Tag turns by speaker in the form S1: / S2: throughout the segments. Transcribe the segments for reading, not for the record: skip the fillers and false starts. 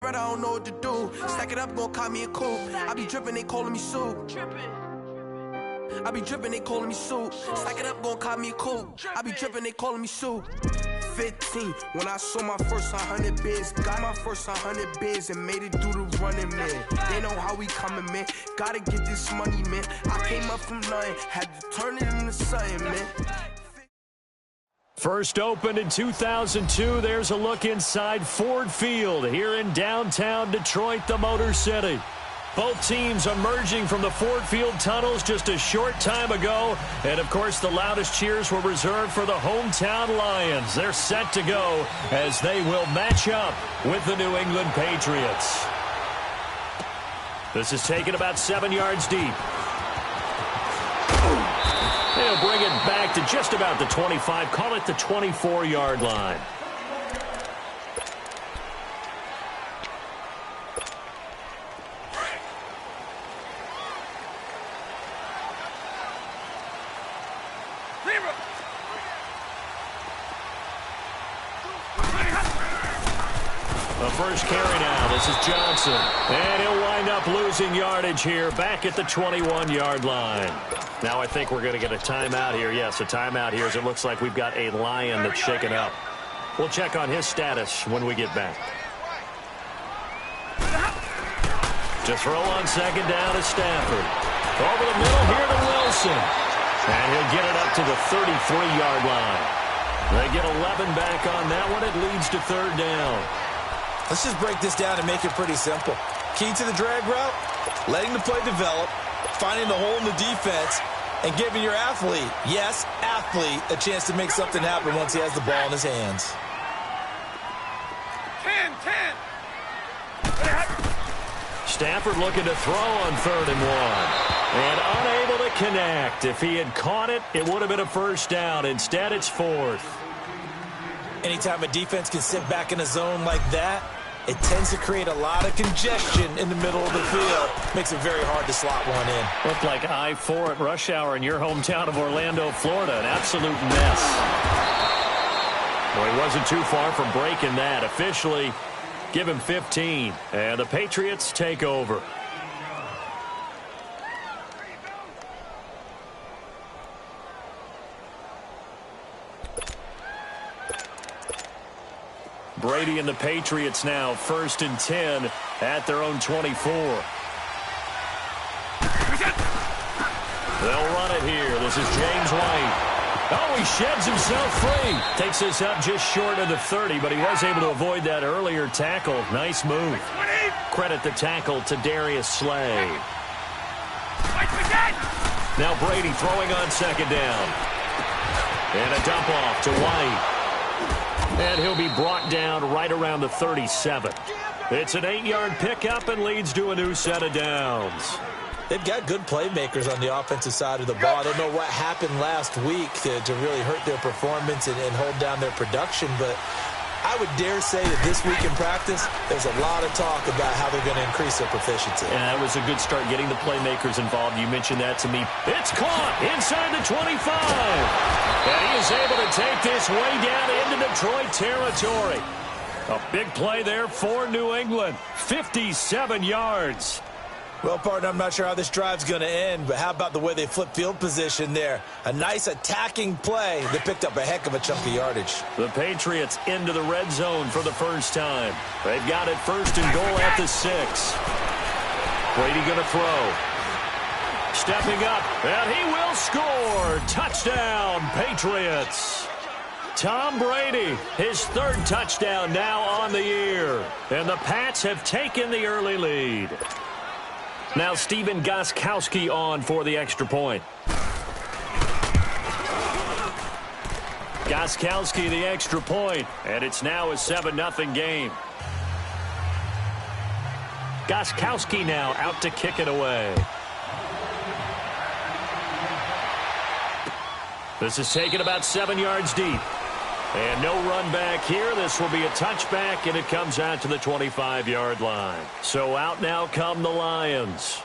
S1: I don't know what to do. Stack it up, gon' call me a coupe. I be drippin', they calling me soup. I be drippin', they calling me soup. Stack it up, gon' call me a coupe. I be drippin', they calling me soup. 15, when I saw my first 100 bids. Got my first 100 bids and made it through the running, man. They know how we coming, man. Gotta get this money, man. I came up from nothing, had to turn it into something, man.
S2: First opened in 2002, there's a look inside Ford Field here in downtown Detroit, the Motor City. Both teams emerging from the Ford Field tunnels just a short time ago. And, of course, the loudest cheers were reserved for the hometown Lions. They're set to go as they will match up with the New England Patriots. This is taken about 7 yards deep. They'll bring it back to just about the 25, call it the 24-yard line. The first carry now, this is Johnson. And he'll wind up losing yardage here back at the 21-yard line. Now I think we're going to get a timeout here. Yes, a timeout here as it looks like we've got a Lion that's shaken up. We'll check on his status when we get back. To throw on second down is Stafford. Over the middle here to Wilson. And he'll get it up to the 33-yard line. They get 11 back on that one. It leads to third down.
S3: Let's just break this down and make it pretty simple. Key to the drag route, letting the play develop, finding the hole in the defense, and giving your athlete, yes, athlete, a chance to make something happen once he has the ball in his hands.
S1: 10.
S2: Stafford looking to throw on 3rd and 1. And unable to connect. If he had caught it, it would have been a first down. Instead, it's 4th.
S3: Anytime a defense can sit back in a zone like that, it tends to create a lot of congestion in the middle of the field. Makes it very hard to slot one in.
S2: Looked like I-4 at rush hour in your hometown of Orlando, Florida. An absolute mess. Well, he wasn't too far from breaking that. Officially, give him 15. And the Patriots take over. Brady and the Patriots now 1st and 10 at their own 24. They'll run it here. This is James White. Oh, he sheds himself free. Takes this up just short of the 30, but he was able to avoid that earlier tackle. Nice move. Credit the tackle to Darius Slay. Now Brady throwing on second down. And a dump off to White. And he'll be brought down right around the 37. It's an 8-yard pickup and leads to a new set of downs.
S3: They've got good playmakers on the offensive side of the ball. I don't know what happened last week to really hurt their performance and hold down their production, but I would dare say that this week in practice, there's a lot of talk about how they're going to increase their proficiency.
S2: And that was a good start getting the playmakers involved. You mentioned that to me. It's caught inside the 25. And he is able to take this way down into Detroit territory. A big play there for New England. 57 yards.
S3: Well, partner, I'm not sure how this drive's going to end, but how about the way they flip field position there? A nice attacking play that picked up a heck of a chunk of yardage.
S2: The Patriots into the red zone for the first time. They've got it 1st and goal at the 6. Brady going to throw. Stepping up, and he will score. Touchdown, Patriots. Tom Brady, his 3rd touchdown now on the year. And the Pats have taken the early lead. Now Stephen Gostkowski on for the extra point. Gostkowski the extra point, and it's now a 7-0 game. Gostkowski now out to kick it away. This is taken about 7 yards deep. And no run back here. This will be a touchback, and it comes out to the 25-yard line. So out now come the Lions.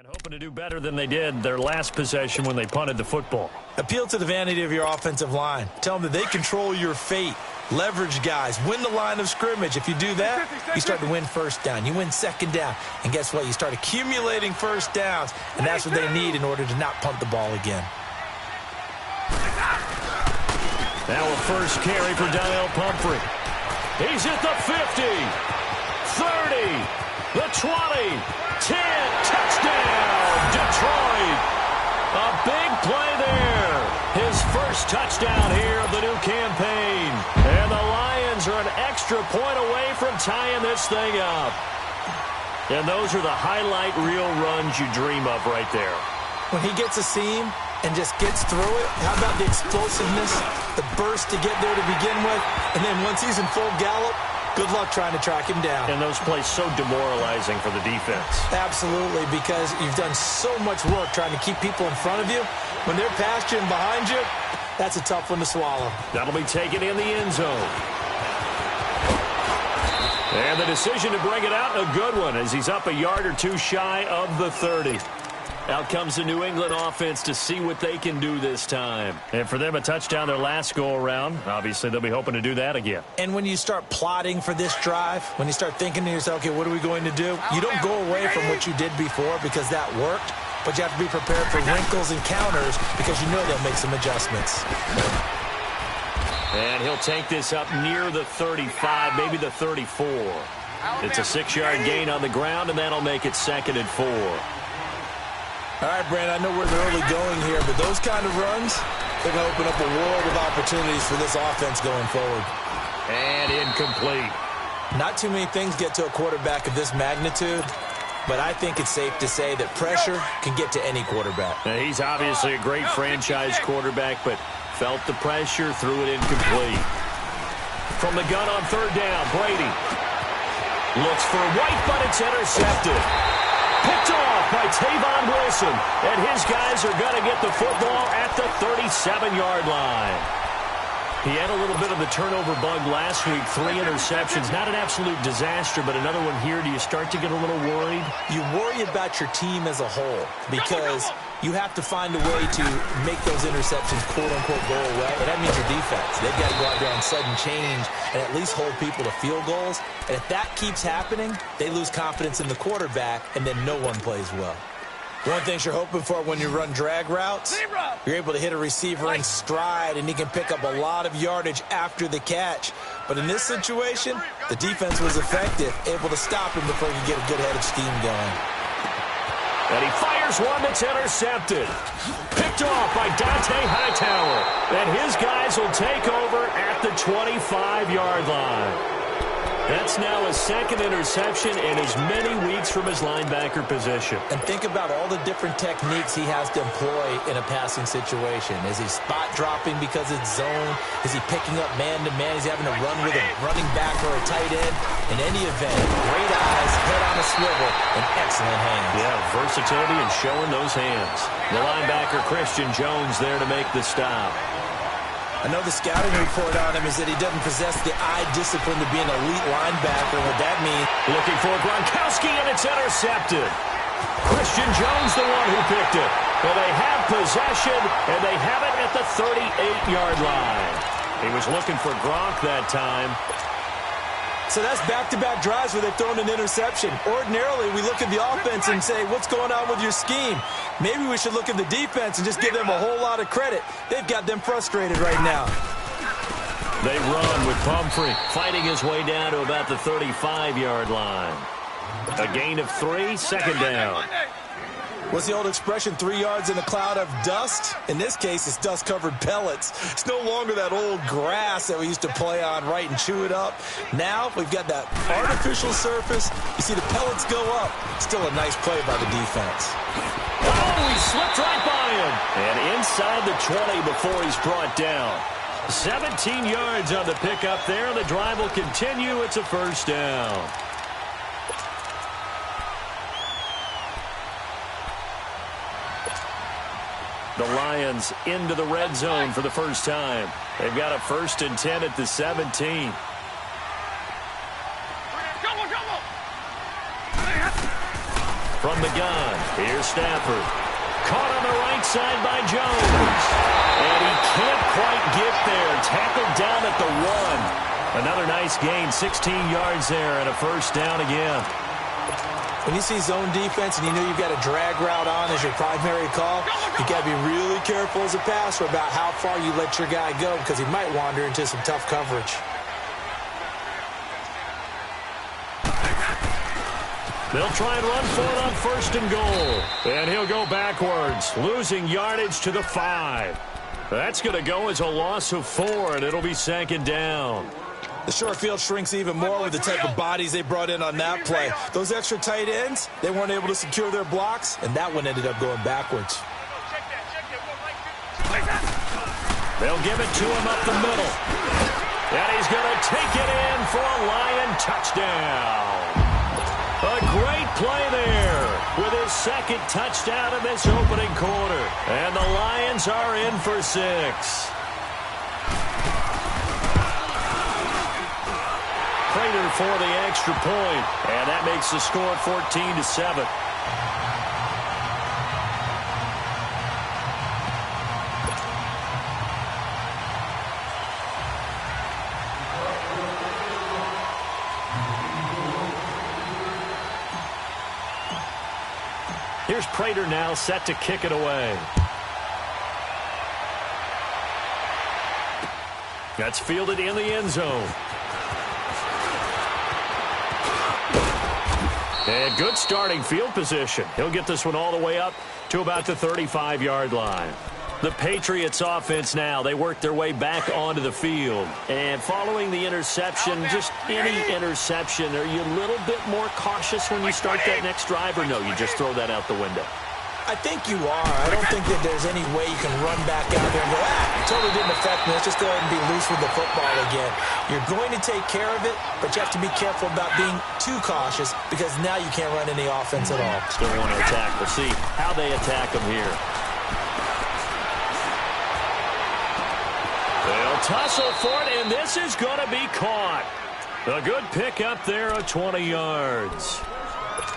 S2: And hoping to do better than they did their last possession when they punted the football.
S3: Appeal to the vanity of your offensive line. Tell them that they control your fate. Leverage guys. Win the line of scrimmage. If you do that, you start to win first down. You win second down. And guess what? You start accumulating first downs. And that's what they need in order to not punt the ball again.
S2: Now a first carry for Donnell Pumphrey. He's at the 50, 30, the 20, 10, touchdown, Detroit. A big play there. His first touchdown here of the new campaign. And the Lions are an extra point away from tying this thing up. And those are the highlight reel runs you dream of right there.
S3: When he gets a seam and just gets through it, how about the explosiveness, the burst to get there to begin with, and then once he's in full gallop, good luck trying to track him down.
S2: And those plays so demoralizing for the defense.
S3: Absolutely, because you've done so much work trying to keep people in front of you. When they're past you and behind you, that's a tough one to swallow.
S2: That'll be taken in the end zone. And the decision to bring it out, a good one, as he's up a yard or two shy of the 30. Out comes the New England offense to see what they can do this time. And for them, a touchdown their last go-around. Obviously, they'll be hoping to do that again.
S3: And when you start plotting for this drive, when you start thinking to yourself, okay, what are we going to do? You don't go away from what you did before because that worked, but you have to be prepared for wrinkles and counters because you know they'll make some adjustments.
S2: And he'll take this up near the 35, maybe the 34. It's a 6-yard gain on the ground, and that'll make it 2nd and 4.
S3: All right, Brand, I know we're in the early going here, but those kind of runs, they're going to open up a world of opportunities for this offense going forward.
S2: And incomplete.
S3: Not too many things get to a quarterback of this magnitude, but I think it's safe to say that pressure can get to any quarterback.
S2: Now, he's obviously a great franchise quarterback, but felt the pressure, threw it incomplete. From the gun on 3rd down, Brady looks for White, but it's intercepted. Picked off by Tavon Wilson, and his guys are going to get the football at the 37-yard line. He had a little bit of the turnover bug last week, 3 interceptions. Not an absolute disaster, but another one here. Do you start to get a little worried?
S3: You worry about your team as a whole because you have to find a way to make those interceptions, quote-unquote, go away. And that means your defense. They've got to go out there on sudden change and at least hold people to field goals. And if that keeps happening, they lose confidence in the quarterback, and then no one plays well. One thing you're hoping for when you run drag routes, you're able to hit a receiver in stride, and he can pick up a lot of yardage after the catch. But in this situation, the defense was effective, able to stop him before he could get a good head of steam going.
S2: And he fires one that's intercepted. Picked off by Dante Hightower. And his guys will take over at the 25-yard line. That's now his 2nd interception in as many weeks from his linebacker position.
S3: And think about all the different techniques he has to employ in a passing situation. Is he spot dropping because it's zone? Is he picking up man-to-man? Is he having to run with a running back or a tight end? In any event, great eyes, head on a swivel, and excellent hands.
S2: Yeah, versatility and showing those hands. The linebacker, Christian Jones, there to make the stop.
S3: I know the scouting report on him is that he doesn't possess the eye discipline to be an elite linebacker. What that means,
S2: looking for Gronkowski, and it's intercepted. Christian Jones, the one who picked it. Well, they have possession, and they have it at the 38-yard line. He was looking for Gronk that time.
S3: So that's back-to-back drives where they've thrown an interception. Ordinarily, we look at the offense and say, what's going on with your scheme? Maybe we should look at the defense and just give them a whole lot of credit. They've got them frustrated right now.
S2: They run with Pumphrey fighting his way down to about the 35-yard line. A gain of 3, 2nd down.
S3: What's the old expression, 3 yards in a cloud of dust? In this case, it's dust-covered pellets. It's no longer that old grass that we used to play on, right, and chew it up. Now we've got that artificial surface. You see the pellets go up. Still a nice play by the defense.
S2: Oh, he slipped right by him. And inside the 20 before he's brought down. 17 yards on the pickup there. The drive will continue. It's a 1st down. The Lions into the red zone for the first time. They've got a 1st and 10 at the 17. From from the gun. Here's Stafford. Caught on the right side by Jones. And he can't quite get there. Tackled down at the 1. Another nice gain, 16 yards there and a first down again.
S3: When you see zone defense and you know you've got a drag route on as your primary call, you got to be really careful as a passer about how far you let your guy go because he might wander into some tough coverage.
S2: They'll try and run for it on first and goal. And he'll go backwards, losing yardage to the 5. That's going to go as a loss of 4, and it'll be second down.
S3: The short field shrinks even more with the type of bodies they brought in on that play. Those extra tight ends, they weren't able to secure their blocks, and that one ended up going backwards.
S2: They'll give it to him up the middle. And he's going to take it in for a Lion touchdown. A great play there with his second touchdown in this opening quarter. And the Lions are in for 6. Prater for the extra point, and that makes the score 14-7. Here's Prater now set to kick it away. That's fielded in the end zone. And good starting field position. He'll get this one all the way up to about the 35-yard line. The Patriots offense now, they work their way back onto the field. And following the interception, just any interception, are you a little bit more cautious when you start that next drive, or no, you just throw that out the window?
S3: I think you are. I don't think that there's any way you can run back out there and go, it totally didn't affect me. Let's just go ahead and be loose with the football again. You're going to take care of it, but you have to be careful about being too cautious because now you can't run any offense at all.
S2: Still want to attack. We'll see how they attack them here. They'll tussle for it, and this is going to be caught. A good pick up there of 20 yards.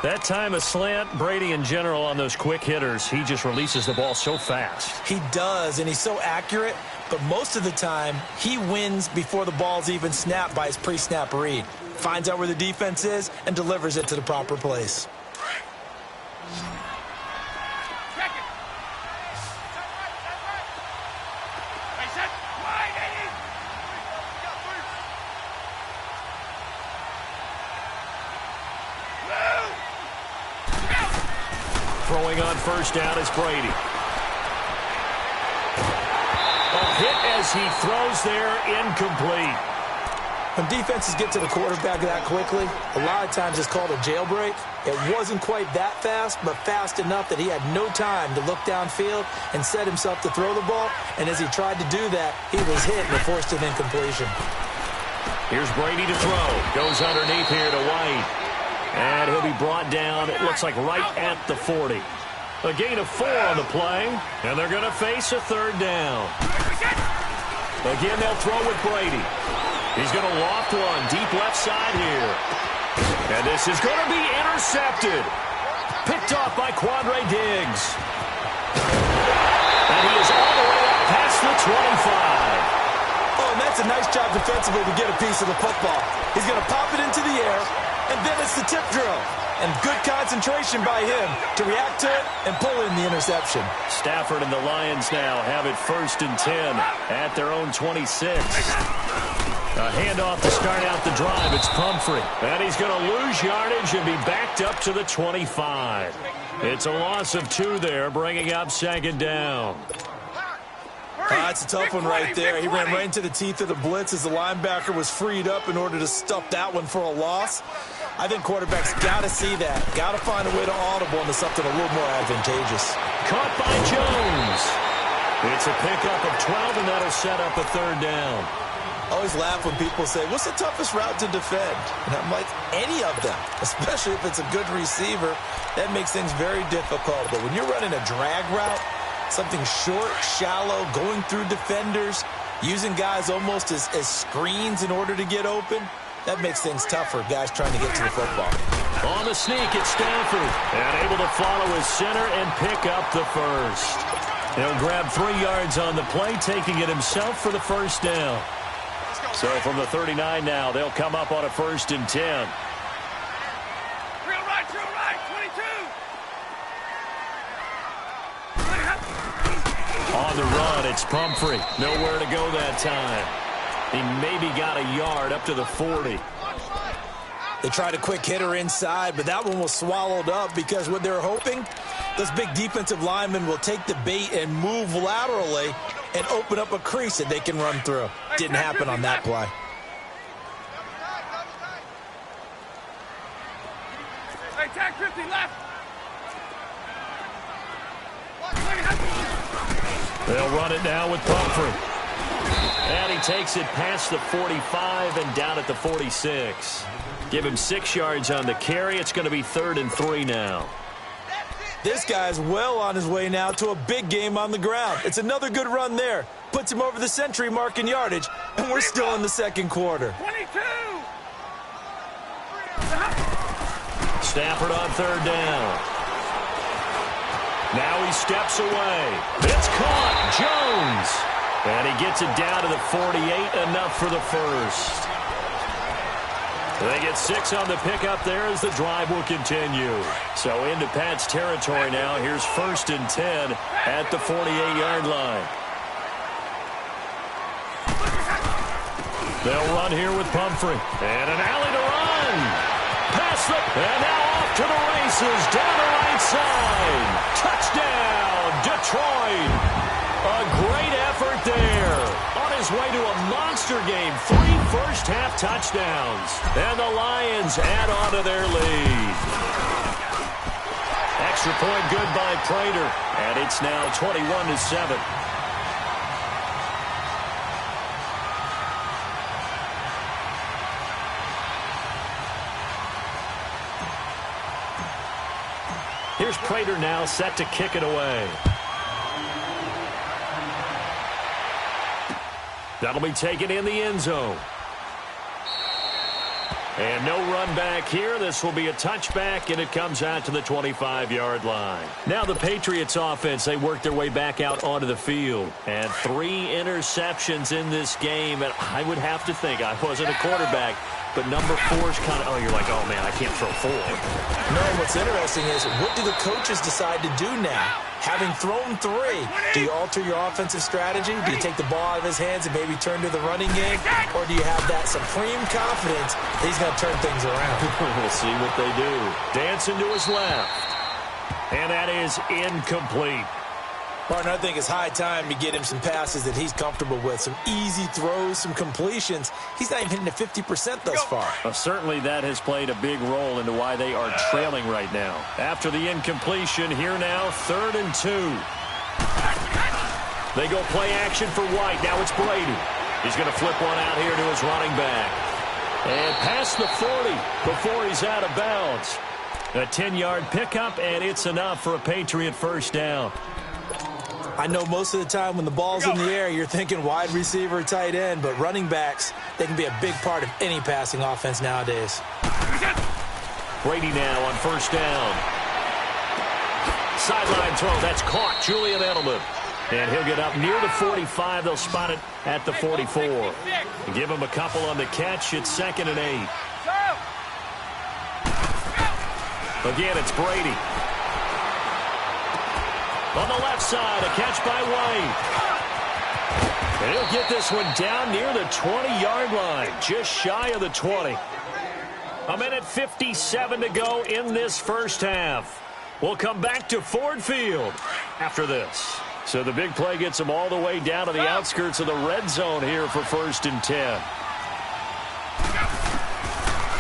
S2: That time a slant, Brady in general on those quick hitters, he just releases the ball so fast.
S3: He does, and he's so accurate, but most of the time he wins before the ball's even snapped by his pre-snap read. Finds out where the defense is and delivers it to the proper place.
S2: Throwing on first down is Brady. A hit as he throws there, incomplete.
S3: When defenses get to the quarterback that quickly, a lot of times it's called a jailbreak. It wasn't quite that fast, but fast enough that he had no time to look downfield and set himself to throw the ball. And as he tried to do that, he was hit and forced an incompletion.
S2: Here's Brady to throw. Goes underneath here to White. And he'll be brought down, it looks like right at the 40. A gain of 4 on the play, and they're going to face a third down. Again, they'll throw with Brady. He's going to loft one deep left side here. And this is going to be intercepted. Picked off by Quandre Diggs. And he is all the way up past the 25.
S3: Oh, and that's a nice job defensively to get a piece of the football. He's going to pop it into the air. And then it's the tip drill. And good concentration by him to react to it and pull in the interception.
S2: Stafford and the Lions now have it 1st and 10 at their own 26. A handoff to start out the drive. It's Pumphrey. And he's going to lose yardage and be backed up to the 25. It's a loss of 2 there, bringing up second down.
S3: That's a tough one right there. He ran right into the teeth of the blitz as the linebacker was freed up in order to stuff that one for a loss. I think quarterbacks got to see that. Got to find a way to audible into something a little more advantageous.
S2: Caught by Jones. It's a pickup of 12, and that'll set up a third down.
S3: I always laugh when people say, what's the toughest route to defend? And I'm like, any of them, especially if it's a good receiver. That makes things very difficult. But when you're running a drag route, something short, shallow, going through defenders, using guys almost as screens in order to get open, that makes things tougher, guys trying to get to the football.
S2: On the sneak, it's Stafford. And able to follow his center and pick up the first. He'll grab 3 yards on the play, taking it himself for the first down. So from the 39 now, they'll come up on a 1st and 10.
S4: Drill right, 22.
S2: On the run, it's Pumphrey. Nowhere to go that time. He maybe got a yard up to the 40.
S3: They tried a quick hitter inside, but that one was swallowed up because what they're hoping, those big defensive linemen will take the bait and move laterally and open up a crease that they can run through. Didn't happen on that play.
S4: Hey, tag 50 left.
S2: They'll run it now with Pumphrey. And he takes it past the 45 and down at the 46. Give him 6 yards on the carry. It's going to be 3rd and 3 now.
S3: This guy's well on his way now to a big game on the ground. It's another good run there. Puts him over the century mark in yardage, and we're still in the 2nd quarter.
S4: 22.
S2: Stafford on 3rd down. Now he steps away. It's caught. Jones. And he gets it down to the 48, enough for the first. They get 6 on the pickup there as the drive will continue. So into Pat's territory now. Here's 1st and 10 at the 48-yard line. They'll run here with Pumphrey. And an alley to run. Pass the... And now off to the races. Down the right side. Touchdown, Detroit. A great effort there. On his way to a monster game. 3 first-half touchdowns. And the Lions add on to their lead. Extra point good by Prater. And it's now 21-7. Here's Prater now set to kick it away. That'll be taken in the end zone. And no run back here. This will be a touchback, and it comes out to the 25-yard line. Now the Patriots offense, they work their way back out onto the field. And 3 interceptions in this game. And I would have to think, I wasn't a quarterback, but number 4's kind of, oh, you're like, oh, man, I can't throw 4.
S3: No, what's interesting is, what do the coaches decide to do now? Having thrown 3, do you alter your offensive strategy? Do you take the ball out of his hands and maybe turn to the running game? Or do you have that supreme confidence that he's going to turn things around?
S2: We'll see what they do. Dancing to his left. And that is incomplete.
S3: Partner, I think it's high time to get him some passes that he's comfortable with. Some easy throws, some completions. He's not even hitting at 50% thus far.
S2: Well, certainly that has played a big role into why they are trailing right now. After the incompletion, here now, 3rd and 2. They go play action for White. Now it's Brady. He's going to flip one out here to his running back. And past the 40 before he's out of bounds. A 10-yard pickup, and it's enough for a Patriot first down.
S3: I know most of the time when the ball's in the air, you're thinking wide receiver, tight end, but running backs, they can be a big part of any passing offense nowadays.
S2: Brady now on 1st down. Sideline throw, that's caught. Julian Edelman. And he'll get up near the 45. They'll spot it at the 44. Give him a couple on the catch. It's 2nd and 8. Again, it's Brady. On the left side, a catch by White. And he'll get this one down near the 20-yard line, just shy of the 20. 1:57 to go in this first half. We'll come back to Ford Field after this. So the big play gets them all the way down to the outskirts of the red zone here for 1st and 10.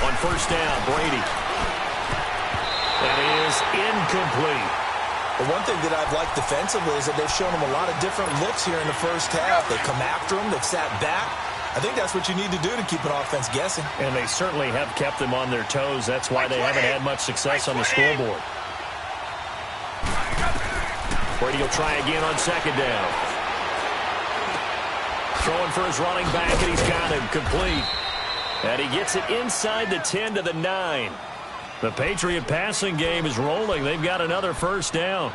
S2: On 1st down, Brady. That is incomplete.
S3: The one thing that I've liked defensively is that they've shown them a lot of different looks here in the first half. They come after them. They've sat back. I think that's what you need to do to keep an offense guessing.
S2: And they certainly have kept them on their toes. That's why they haven't had much success on the scoreboard. Brady will try again on 2nd down. Throwing for his running back, and he's got him complete. And he gets it inside the 10 to the 9. The Patriot passing game is rolling. They've got another first down.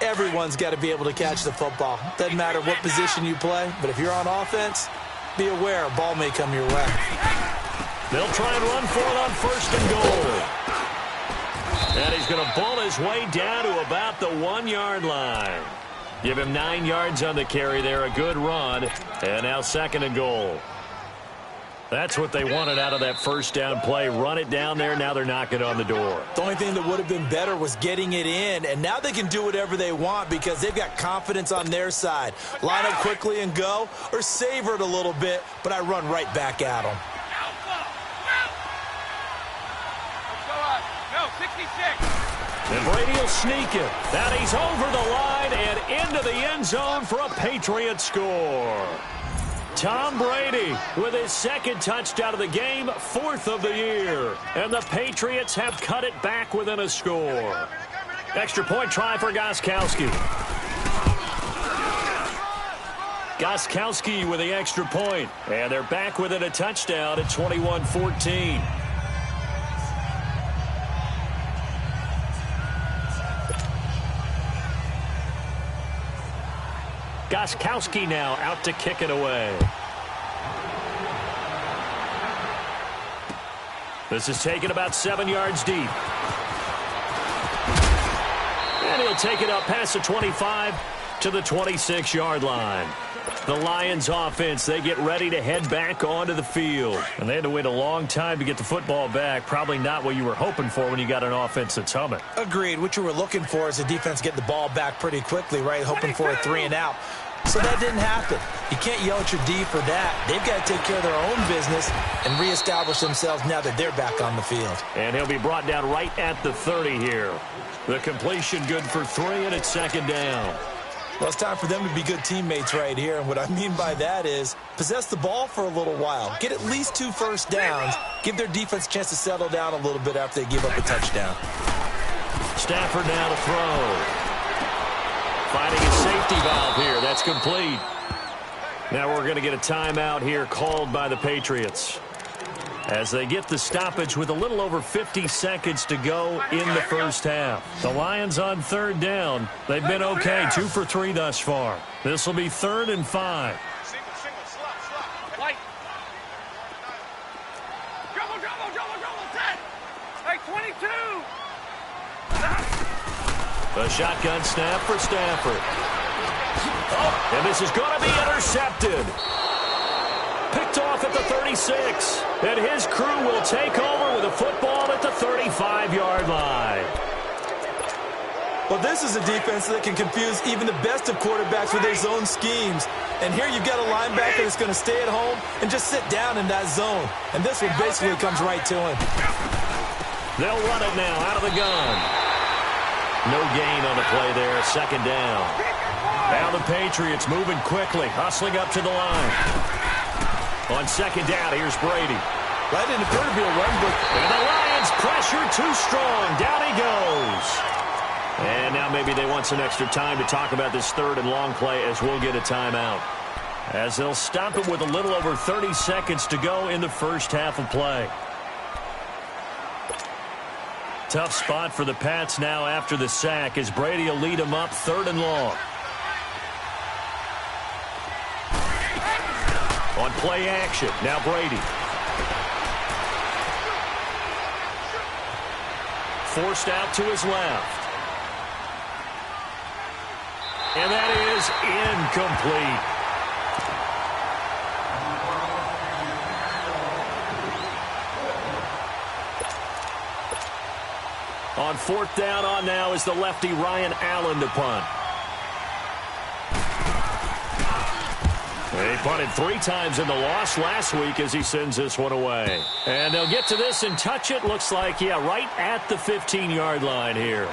S3: Everyone's got to be able to catch the football. Doesn't matter what position you play, but if you're on offense, be aware a ball may come your way.
S2: They'll try and run for it on first and goal. And he's going to ball his way down to about the 1-yard line. Give him 9 yards on the carry there, a good run. And now second and goal. That's what they wanted out of that first down play. Run it down there. Now they're knocking on the door.
S3: The only thing that would have been better was getting it in. And now they can do whatever they want because they've got confidence on their side. Line up quickly and go, or savor it a little bit, but I run right back at them.
S4: Go, 66.
S2: And Brady will sneak it. And he's over the line and into the end zone for a Patriot score. Tom Brady with his second touchdown of the game, 4th of the year. And the Patriots have cut it back within a score. Extra point try for Gostkowski. Gostkowski with the extra point. And they're back within a touchdown at 21-14. Gostkowski now out to kick it away. This is taken about 7 yards deep. And he'll take it up past the 25 to the 26-yard line. The Lions offense, they get ready to head back onto the field. And they had to wait a long time to get the football back. Probably not what you were hoping for when you got an offense that's humming.
S3: Agreed. What you were looking for is the defense get the ball back pretty quickly, right? Hoping for a 3 and out. So that didn't happen. You can't yell at your D for that. They've got to take care of their own business and reestablish themselves now that they're back on the field.
S2: And he'll be brought down right at the 30 here. The completion good for 3, and it's second down.
S3: Well, it's time for them to be good teammates right here. And what I mean by that is possess the ball for a little while. Get at least 2 first downs. Give their defense a chance to settle down a little bit after they give up a touchdown.
S2: Stafford now to throw. Finding a safety valve here. That's complete. Now we're going to get a timeout here called by the Patriots as they get the stoppage with a little over 50 seconds to go in the first half. The Lions on third down. They've been okay. 2 for 3 thus far. This will be 3rd and 5.
S4: Light. Double, 10. Hey, 22.
S2: A shotgun snap for Stafford. Oh, and this is going to be intercepted. Picked off at the 36. And his crew will take over with a football at the 35-yard line.
S3: Well, this is a defense that can confuse even the best of quarterbacks with their zone schemes. And here you've got a linebacker that's going to stay at home and just sit down in that zone. And this one basically comes right to him.
S2: They'll run it now out of the gun. No gain on the play there. Second down. Now the Patriots moving quickly, hustling up to the line. On second down, here's Brady.
S3: That didn't appear to be a run, but...
S2: And the Lions pressure too strong. Down he goes. And now maybe they want some extra time to talk about this 3rd and long play as we'll get a timeout. As they'll stop it with a little over 30 seconds to go in the first half of play. Tough spot for the Pats now after the sack as Brady will lead them up 3rd and long. On play action, now Brady. Forced out to his left. And that is incomplete. On 4th down on now is the lefty Ryan Allen to punt. He punted 3 times in the loss last week as he sends this one away. And they'll get to this and touch it. Looks like, yeah, right at the 15-yard line here.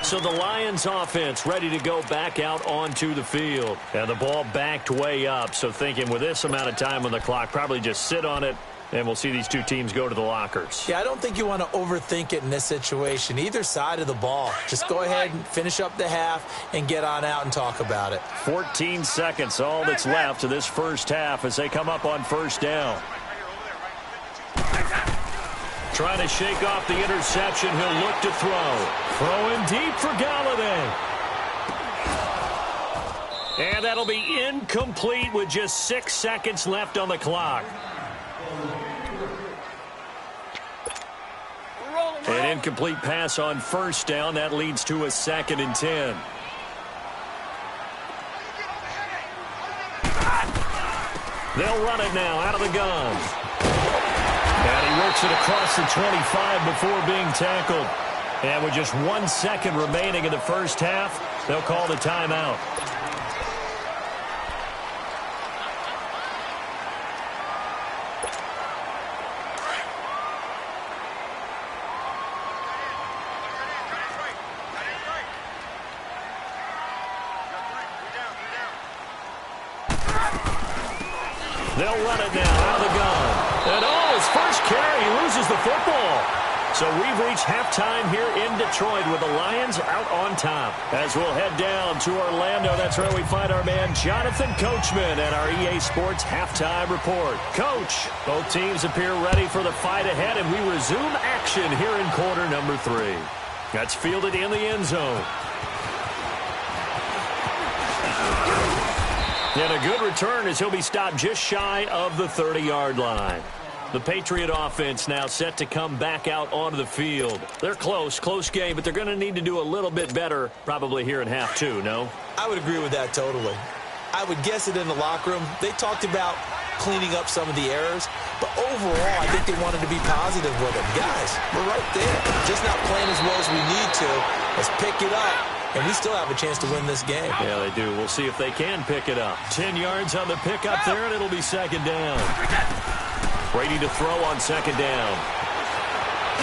S2: So the Lions offense ready to go back out onto the field. And the ball backed way up. So thinking with this amount of time on the clock, probably just sit on it. And we'll see these two teams go to the lockers.
S3: Yeah, I don't think you want to overthink it in this situation. Either side of the ball. Just go ahead and finish up the half and get on out and talk about it.
S2: 14 seconds, all that's left of this first half as they come up on first down. Trying to shake off the interception. He'll look to throw. Throwing deep for Galladay. And that'll be incomplete with just 6 seconds left on the clock. An incomplete pass on first down. That leads to a 2nd and 10. They'll run it now out of the gun. And he works it across the 25 before being tackled. And with just 1 second remaining in the first half, they'll call the timeout. They'll run it now out of the gun. And his first carry, he loses the football. So we've reached halftime here in Detroit with the Lions out on top. As we'll head down to Orlando, that's where we find our man Jonathan Coachman at our EA Sports Halftime Report. Coach, both teams appear ready for the fight ahead, and we resume action here in quarter number 3. That's fielded in the end zone. And a good return as he'll be stopped just shy of the 30-yard line. The Patriot offense now set to come back out onto the field. They're close game, but they're going to need to do a little bit better probably here in half 2, no?
S3: I would agree with that totally. I would guess it in the locker room. They talked about cleaning up some of the errors, but overall, I think they wanted to be positive with them. Guys, we're right there. Just not playing as well as we need to. Let's pick it up. And we still have a chance to win this game.
S2: Yeah, they do. We'll see if they can pick it up. 10 yards on the pickup there, and it'll be 2nd down. Brady to throw on 2nd down.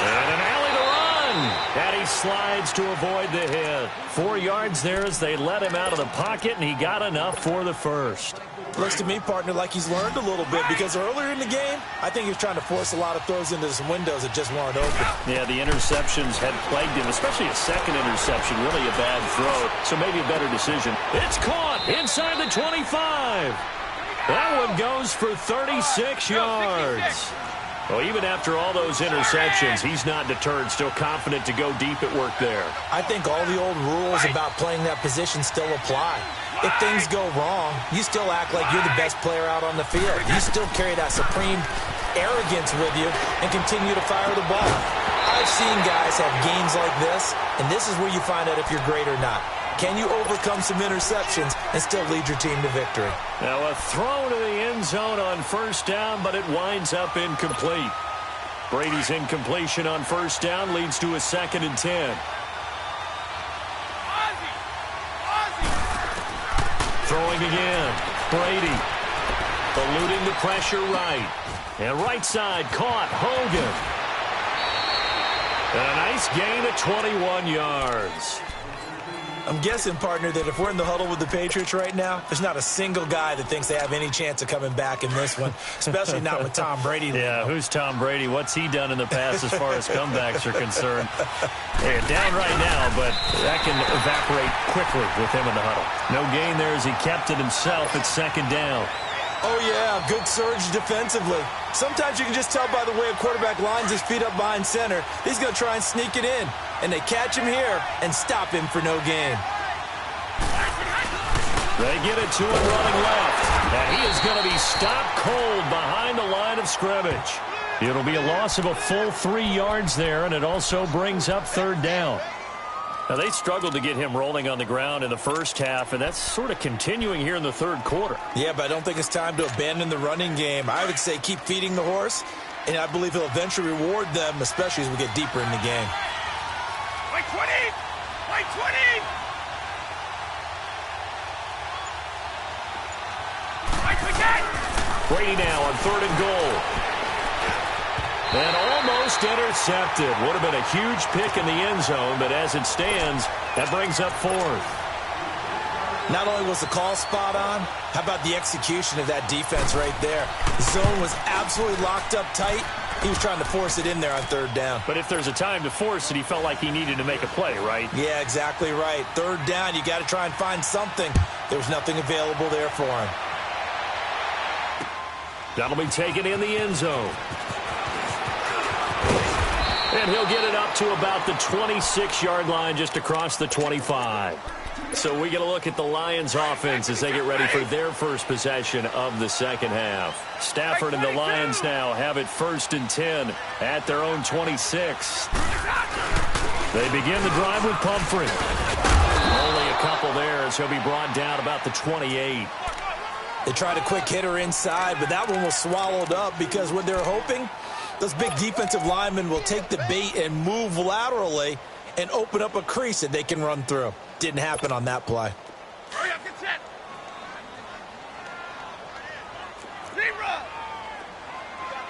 S2: And an alley to run. And he slides to avoid the hit. 4 yards there as they let him out of the pocket, and he got enough for the first.
S3: Looks to me, partner, like he's learned a little bit, because earlier in the game, I think he was trying to force a lot of throws into some windows that just weren't open.
S2: Yeah, the interceptions had plagued him, especially a second interception, really a bad throw, so maybe a better decision. It's caught inside the 25. That one goes for 36 yards. Well, even after all those interceptions, he's not deterred, still confident to go deep at work there.
S3: I think all the old rules about playing that position still apply. If things go wrong, you still act like you're the best player out on the field. You still carry that supreme arrogance with you and continue to fire the ball. I've seen guys have games like this, and this is where you find out if you're great or not. Can you overcome some interceptions and still lead your team to victory?
S2: Now a throw to the end zone on first down, but it winds up incomplete. Brady's incompletion on first down leads to a 2nd and 10. Throwing again. Brady eluding the pressure right. And right side caught. Hogan. And a nice gain of 21 yards.
S3: I'm guessing, partner, that if we're in the huddle with the Patriots right now, there's not a single guy that thinks they have any chance of coming back in this one, especially not with Tom Brady.
S2: Yeah, who's Tom Brady? What's he done in the past as far as comebacks are concerned? They're down right now, but that can evaporate quickly with him in the huddle. No gain there as he kept it himself at 2nd down.
S3: Oh, yeah, good surge defensively. Sometimes you can just tell by the way a quarterback lines his feet up behind center. He's going to try and sneak it in. And they catch him here and stop him for no gain.
S2: They get it to him running left. And he is going to be stopped cold behind the line of scrimmage. It'll be a loss of a full 3 yards there, and it also brings up 3rd down. Now, they struggled to get him rolling on the ground in the first half, and that's sort of continuing here in the 3rd quarter.
S3: Yeah, but I don't think it's time to abandon the running game. I would say keep feeding the horse, and I believe he'll eventually reward them, especially as we get deeper in the game.
S4: Wait 20! Wait 20!
S2: Brady now on 3rd and goal. And almost intercepted. Would have been a huge pick in the end zone, but as it stands, that brings up 4th.
S3: Not only was the call spot on, how about the execution of that defense right there? The zone was absolutely locked up tight. He was trying to force it in there on 3rd down.
S2: But if there's a time to force it, he felt like he needed to make a play, right?
S3: Yeah, exactly right. 3rd down, you got to try and find something. There was nothing available there for him.
S2: That'll be taken in the end zone. And he'll get it up to about the 26-yard line, just across the 25. So we get a look at the Lions offense as they get ready for their first possession of the second half. Stafford and the Lions now have it 1st and 10 at their own 26. They begin the drive with Pumphrey. Only a couple there as he'll be brought down about the 28.
S3: They tried a quick hitter inside, but that one was swallowed up because what they're hoping, those big defensive linemen will take the bait and move laterally and open up a crease that they can run through. Didn't happen on that play.
S4: Hurry up, get set. Zero.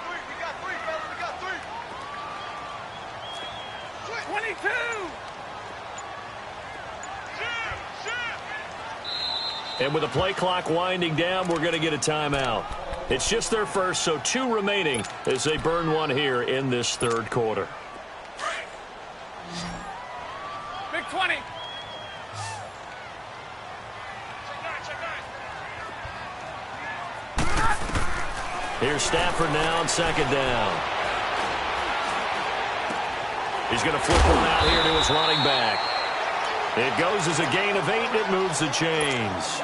S4: We got three, fellas. We got three. 22.
S2: And with the play clock winding down, we're going to get a timeout. It's just their first, so 2 remaining as they burn one here in this third quarter.
S4: Big 20.
S2: Here's Stafford now on 2nd down. He's going to flip one out here to his running back. It goes as a gain of 8, and it moves the chains.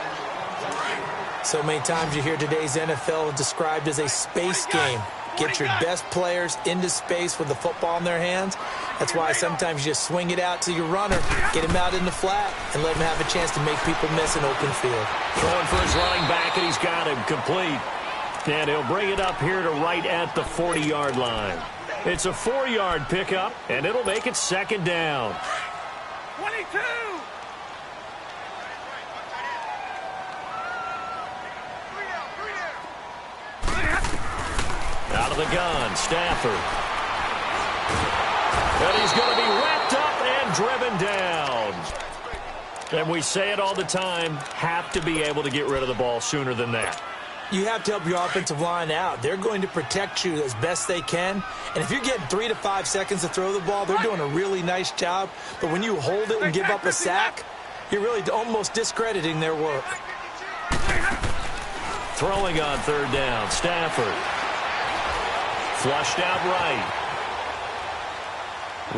S3: So many times you hear today's NFL described as a space game. Get your best players into space with the football in their hands. That's why sometimes you just swing it out to your runner, get him out in the flat, and let him have a chance to make people miss an open field.
S2: Throwing for his running back, and he's got him complete. And he'll bring it up here to right at the 40-yard line. It's a 4-yard pickup, and it'll make it 2nd down.
S4: 22.
S2: Out of the gun, Stafford. And he's going to be wrapped up and driven down. And we say it all the time, have to be able to get rid of the ball sooner than that.
S3: You have to help your offensive line out. They're going to protect you as best they can. And if you're getting 3 to 5 seconds to throw the ball, they're doing a really nice job. But when you hold it and give up a sack, you're really almost discrediting their work.
S2: Throwing on 3rd down, Stafford. Flushed out right.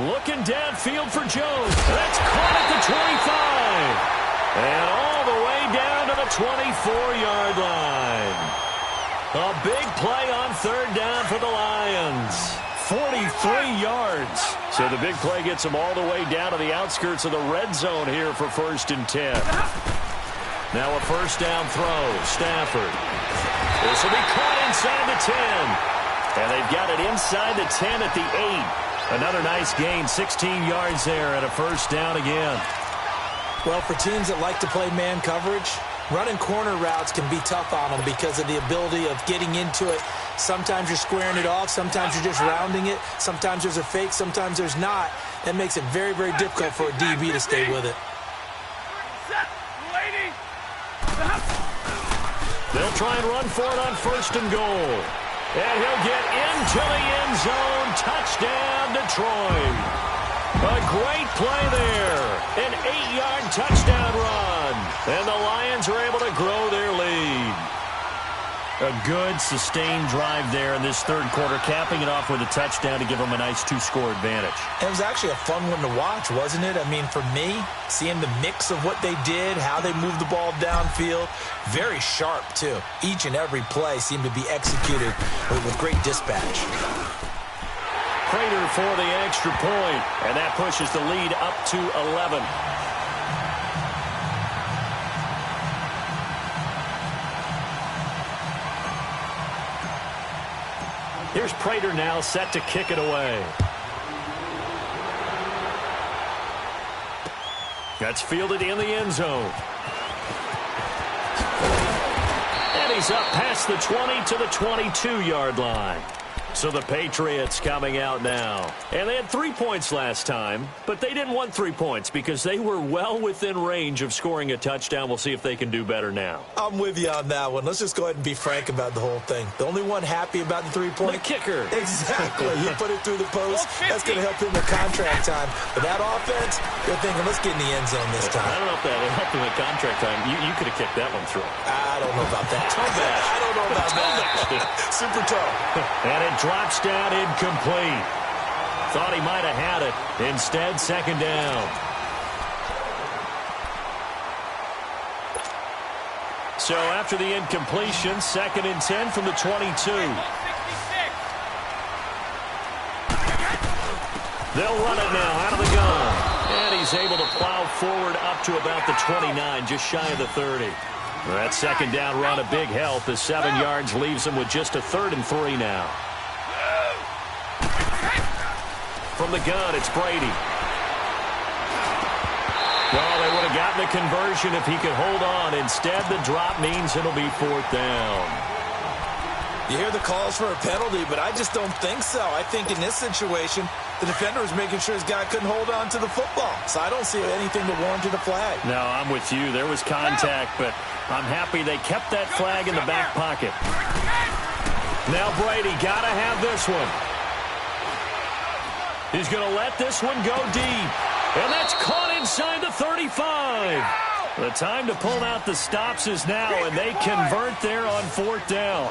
S2: Looking downfield for Jones. That's caught at the 25. And all the way down to the 24-yard line. A big play on 3rd down for the Lions. 43 yards. So the big play gets them all the way down to the outskirts of the red zone here for 1st and 10. Now a 1st down throw. Stafford. This will be caught inside the 10. And they've got it inside the 10 at the 8. Another nice gain, 16 yards there and a 1st down again.
S3: Well, for teams that like to play man coverage, running corner routes can be tough on them because of the ability of getting into it. Sometimes you're squaring it off. Sometimes you're just rounding it. Sometimes there's a fake. Sometimes there's not. That makes it very, very difficult for a DB to stay with it.
S2: They'll try and run for it on 1st and goal. And he'll get into the end zone. Touchdown, Detroit. A great play there. An 8-yard touchdown run. And the Lions are able to grow their lead. A good, sustained drive there in this third quarter, capping it off with a touchdown to give them a nice 2-score advantage.
S3: It was actually a fun one to watch, wasn't it? I mean, for me, seeing the mix of what they did, how they moved the ball downfield, very sharp, too. Each and every play seemed to be executed with great dispatch.
S2: Prater for the extra point, and that pushes the lead up to 11. Here's Prater now set to kick it away. That's fielded in the end zone. And he's up past the 20 to the 22-yard line. So the Patriots coming out now. And they had 3 points last time, but they didn't want 3 points because they were well within range of scoring a touchdown. We'll see if they can do better now.
S3: I'm with you on that one. Let's just go ahead and be frank about the whole thing. The only one happy about the 3-point?
S2: The kicker.
S3: Exactly. He put it through the post. That's going to help him with contract time. But that offense, they're thinking, let's get in the end zone this time.
S2: I don't know if that helped him with contract time. You could have kicked that one through.
S3: I don't know about that.
S2: Toe bash.
S3: I don't know about that. Super toe.
S2: And it drops down incomplete. Thought he might have had it. Instead, second down. So after the incompletion, 2nd and 10 from the 22. They'll run it now out of the gun. And he's able to plow forward up to about the 29, just shy of the 30. That second down run a big help as 7 yards leaves him with just a 3rd and 3 now. From the gun, it's Brady. Well, they would have gotten the conversion if he could hold on. Instead, the drop means it'll be 4th down.
S3: You hear the calls for a penalty, but I just don't think so. I think in this situation, the defender was making sure his guy couldn't hold on to the football. So I don't see anything to warrant a flag.
S2: No, I'm with you. There was contact, but I'm happy they kept that flag in the back pocket. Now Brady got to have this one. He's going to let this one go deep. And that's caught inside the 35. The time to pull out the stops is now, and they convert there on 4th down.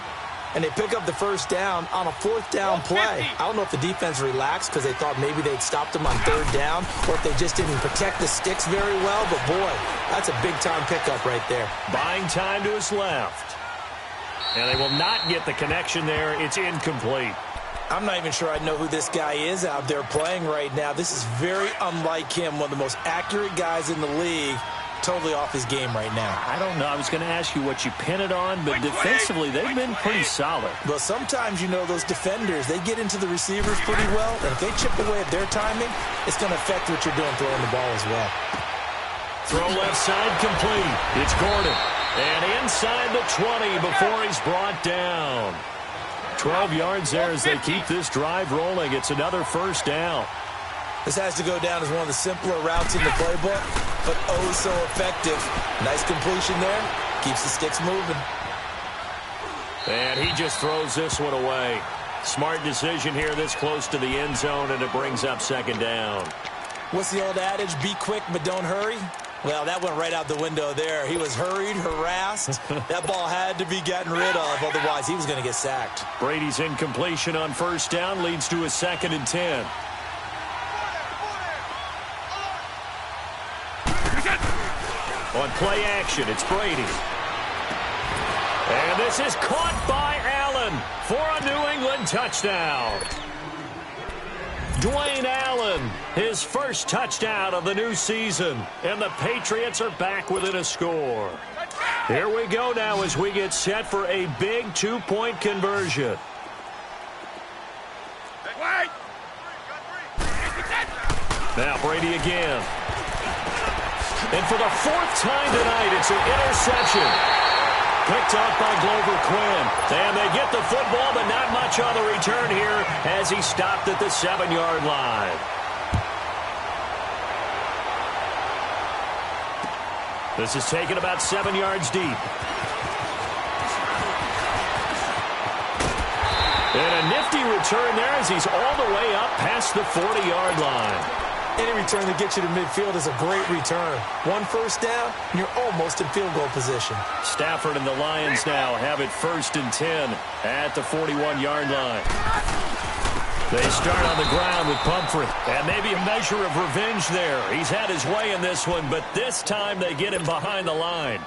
S3: And they pick up the 1st down on a 4th down play. I don't know if the defense relaxed because they thought maybe they'd stopped them on 3rd down or if they just didn't protect the sticks very well. But, boy, that's a big-time pickup right there.
S2: Buying time to his left. And they will not get the connection there. It's incomplete.
S3: I'm not even sure I know who this guy is out there playing right now. This is very unlike him, one of the most accurate guys in the league. Totally off his game right now.
S2: I don't know. I was going to ask you what you pin it on, but defensively, they've been pretty solid.
S3: Well, sometimes, you know, those defenders, they get into the receivers pretty well, and if they chip away at their timing, it's going to affect what you're doing throwing the ball as well.
S2: Throw left side complete. It's Gordon. And inside the 20 before he's brought down. 12 yards there as they keep this drive rolling. It's another 1st down.
S3: This has to go down as one of the simpler routes in the playbook, but oh so effective. Nice completion there. Keeps the sticks moving.
S2: And he just throws this one away. Smart decision here this close to the end zone, and it brings up 2nd down.
S3: What's the old adage? Be quick, but don't hurry. Well, that went right out the window there. He was hurried, harassed. That ball had to be gotten rid of, otherwise he was going to get sacked.
S2: Brady's incompletion on 1st down leads to a 2nd and 10. On play action, it's Brady. And this is caught by Allen for a New England touchdown. Dwayne Allen, his first touchdown of the new season. And the Patriots are back within a score. Here we go now as we get set for a big 2-point conversion. Now Brady again. And for the 4th time tonight, it's an interception. Picked up by Glover Quinn. And they get the football, but not much on the return here as he stopped at the 7-yard line. This is taken about 7 yards deep. And a nifty return there as he's all the way up past the 40-yard line.
S3: Any return that gets you to midfield is a great return. 1 1st down, and you're almost in field goal position.
S2: Stafford and the Lions now have it 1st and 10 at the 41-yard line. They start on the ground with Pumphrey. And maybe a measure of revenge there. He's had his way in this one, but this time they get him behind the line.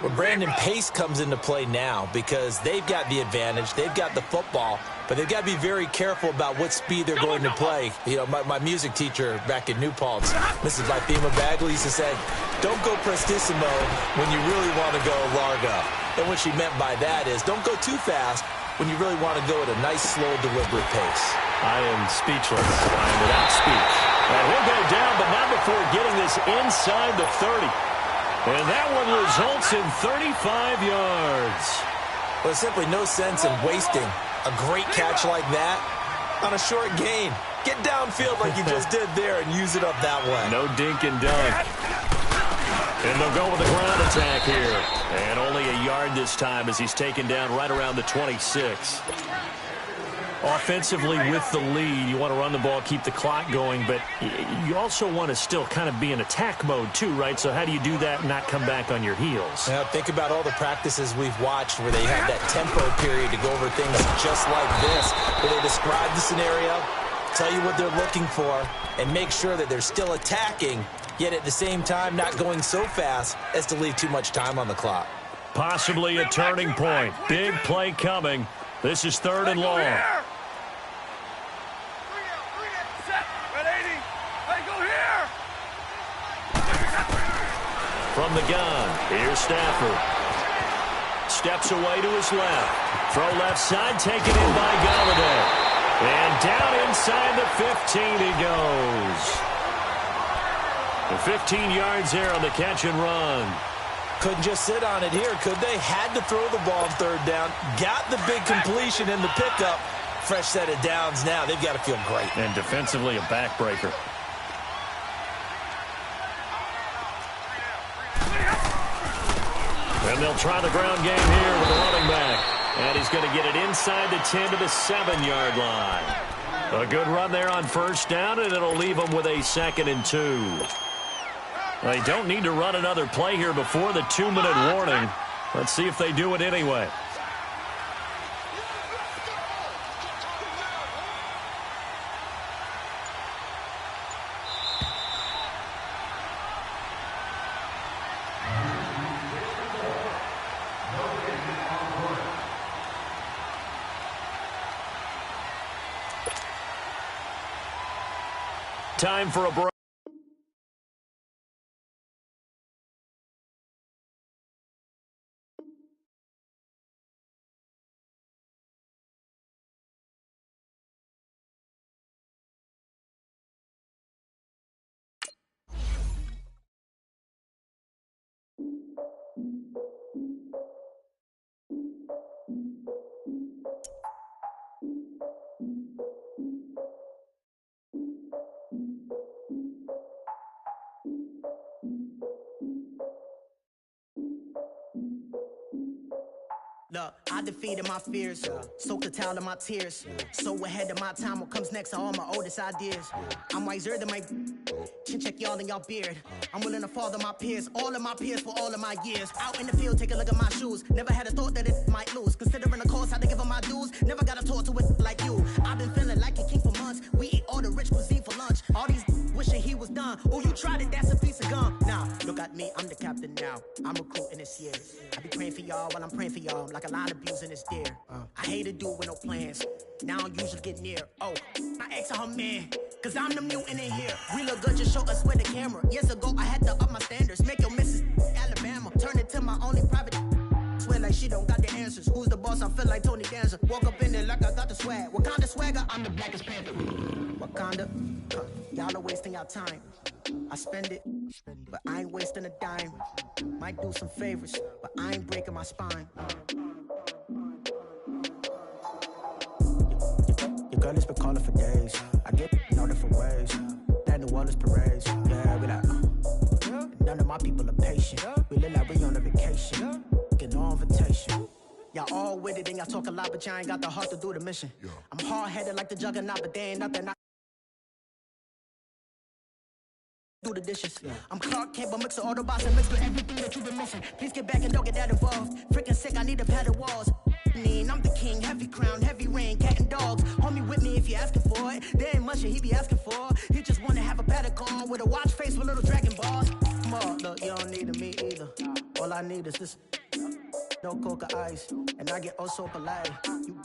S3: Well, Brandon, pace comes into play now because they've got the advantage. They've got the football, but they've got to be very careful about what speed they're going to play. You know, my music teacher back in New Paltz, Mrs. Lifema Bagley, used to say, don't go prestissimo when you really want to go largo. And what she meant by that is don't go too fast when you really want to go at a nice, slow, deliberate pace.
S2: I am speechless. I am without speech. And he'll go down, but not before getting this inside the 30. And that one results in 35 yards.
S3: Well, there's simply no sense in wasting a great catch like that on a short gain. Get downfield like you just did there and use it up that way.
S2: No dink and dunk. And they'll go with the ground attack here. And only a yard this time as he's taken down right around the 26. Offensively with the lead, you want to run the ball, keep the clock going, but you also want to still kind of be in attack mode too, right? So how do you do that and not come back on your heels?
S3: Now, think about all the practices we've watched where they have that tempo period to go over things just like this, where they describe the scenario, tell you what they're looking for, and make sure that they're still attacking, yet at the same time not going so fast as to leave too much time on the clock.
S2: Possibly a turning point. Big play coming. This is 3rd and long. From the gun, here's Stafford. Steps away to his left. Throw left side, taken in by Galladay. And down inside the 15 he goes. The 15 yards there on the catch and run.
S3: Couldn't just sit on it here, could they? Had to throw the ball on 3rd down. Got the big completion in the pickup. Fresh set of downs now. They've got to feel great.
S2: And defensively a backbreaker. And they'll try the ground game here with the running back. And he's going to get it inside the 10 to the 7-yard line. A good run there on 1st down, and it'll leave them with a 2nd and 2. They don't need to run another play here before the 2-minute warning. Let's see if they do it anyway. Time for a break.
S5: Look, I defeated my fears, soaked the towel of my tears. So ahead of my time, what comes next are all my oldest ideas. I'm wiser than my chin check y'all in y'all beard. I'm willing to father my peers, all of my peers for all of my years. Out in the field, take a look at my shoes. Never had a thought that it might lose. Considering the cost, I had to give them my dues. Never got a talk to it like you. I've been feeling like a king for months. We eat all the rich cuisine for lunch. All these wishing he was done. Oh, you tried it, that's a piece of gum. Now, look at me, I'm the captain now. I'm recruiting this year. I be praying for y'all while I'm praying for y'all. Like a line of abusing this deer. I hate to do it with no plans. Now I usually get near. Oh, I ex her man. Cause I'm the mutant in here. We look good, just show us where the camera. Years ago, I had to up my standards. Make your missus Alabama. Turn it to my only private. Swear like she don't got the answers. Who's the boss? I feel like Tony Danza. Walk up in there like I got the swag. What kind of swagger? I'm the blackest panther. Wakanda. Y'all are wasting our time. I spend it, but I ain't wasting a dime. Might do some favors, but I ain't breaking my spine. Your girl has been calling for days. I get in all different ways. That New Orleans parades. Yeah, we like. None of my people are patient. We live like we on a vacation. Get no invitation. Y'all all with it and y'all talk a lot, but y'all ain't got the heart to do the mission. I'm hard-headed like the juggernaut, but there ain't nothing I do the dishes. I'm Clark Kent, but mix the Autobots and mix with everything that you've been missing. Please get back and don't get that involved. Freaking sick, I need a padded walls. I'm the king, heavy crown, heavy rain, cat and dogs. Homie with me if you're asking for it. There ain't much that he be asking for. He just wanna have a paddock on with a watch face with little dragon balls. Come on, look, you don't need me either. All I need is this. No coca ice, and I get oh so polite. You